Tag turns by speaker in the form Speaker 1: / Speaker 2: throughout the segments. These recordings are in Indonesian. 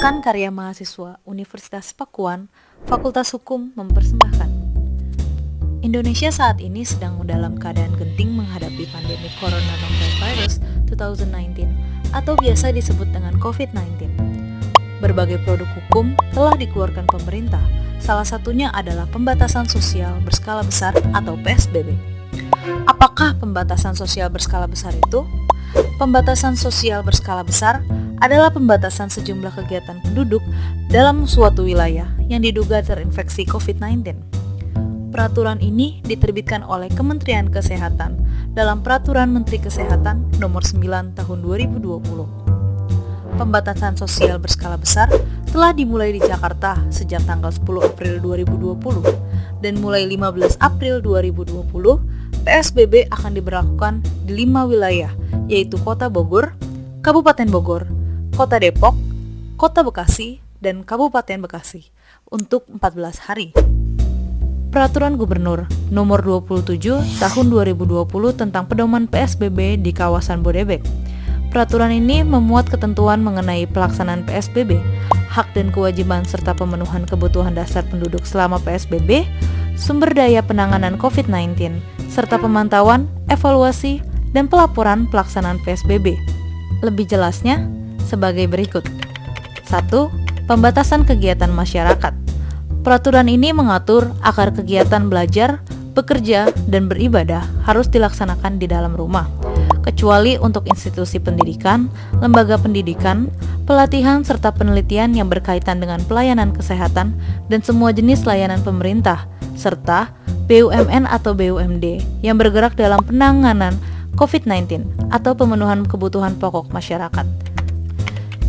Speaker 1: Gerakan Karya Mahasiswa Universitas Pakuan, Fakultas Hukum mempersembahkan. Indonesia saat ini sedang dalam keadaan genting menghadapi pandemi Coronavirus 2019 atau biasa disebut dengan COVID-19. Berbagai produk hukum telah dikeluarkan pemerintah, salah satunya adalah pembatasan sosial berskala besar atau PSBB. Apakah pembatasan sosial berskala besar itu? Pembatasan sosial berskala besar adalah pembatasan sejumlah kegiatan penduduk dalam suatu wilayah yang diduga terinfeksi COVID-19. Peraturan ini diterbitkan oleh Kementerian Kesehatan dalam Peraturan Menteri Kesehatan Nomor 9 Tahun 2020. Pembatasan sosial berskala besar telah dimulai di Jakarta sejak tanggal 10 April 2020 dan mulai 15 April 2020 PSBB akan diberlakukan di 5 wilayah, yaitu Kota Bogor, Kabupaten Bogor, Kota Depok, Kota Bekasi, dan Kabupaten Bekasi untuk 14 hari. Peraturan Gubernur Nomor 27 Tahun 2020 tentang pedoman PSBB di kawasan Bodebek. Peraturan ini memuat ketentuan mengenai pelaksanaan PSBB, hak dan kewajiban serta pemenuhan kebutuhan dasar penduduk selama PSBB, sumber daya penanganan COVID-19, serta pemantauan, evaluasi, dan pelaporan pelaksanaan PSBB. Lebih jelasnya, sebagai berikut. 1. Pembatasan kegiatan masyarakat. Peraturan ini mengatur agar kegiatan belajar, bekerja, dan beribadah harus dilaksanakan di dalam rumah, kecuali untuk institusi pendidikan, lembaga pendidikan, pelatihan serta penelitian yang berkaitan dengan pelayanan kesehatan dan semua jenis layanan pemerintah, serta BUMN atau BUMD yang bergerak dalam penanganan COVID-19 atau pemenuhan kebutuhan pokok masyarakat.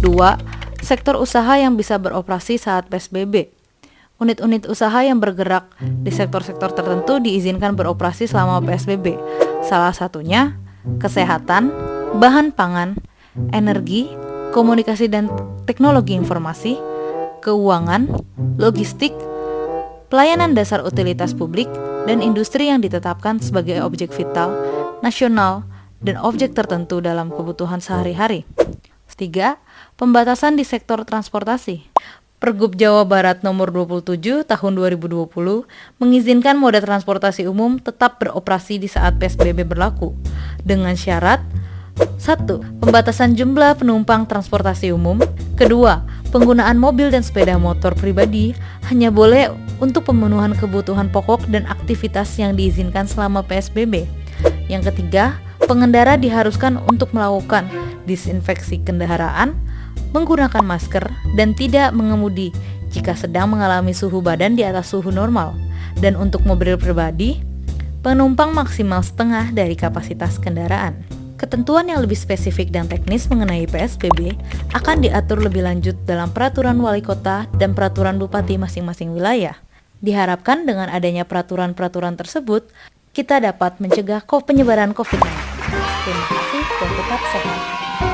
Speaker 1: 2. Sektor usaha yang bisa beroperasi saat PSBB. Unit-unit usaha yang bergerak di sektor-sektor tertentu diizinkan beroperasi selama PSBB. Salah satunya kesehatan, bahan pangan, energi, komunikasi dan teknologi informasi, keuangan, logistik, pelayanan dasar utilitas publik, dan industri yang ditetapkan sebagai objek vital, nasional, dan objek tertentu dalam kebutuhan sehari-hari. 3. Pembatasan di sektor transportasi. Pergub Jawa Barat Nomor 27 Tahun 2020 mengizinkan moda transportasi umum tetap beroperasi di saat PSBB berlaku dengan syarat 1. Pembatasan jumlah penumpang transportasi umum. 2. Penggunaan mobil dan sepeda motor pribadi hanya boleh untuk pemenuhan kebutuhan pokok dan aktivitas yang diizinkan selama PSBB. Yang ketiga, pengendara diharuskan untuk melakukan disinfeksi kendaraan, menggunakan masker, dan tidak mengemudi jika sedang mengalami suhu badan di atas suhu normal. Dan untuk mobil pribadi, penumpang maksimal setengah dari kapasitas kendaraan. Ketentuan yang lebih spesifik dan teknis mengenai PSBB akan diatur lebih lanjut dalam peraturan wali kota dan peraturan bupati masing-masing wilayah. Diharapkan dengan adanya peraturan-peraturan tersebut, kita dapat mencegah penyebaran COVID-19. Terima kasih dan tetap sehat.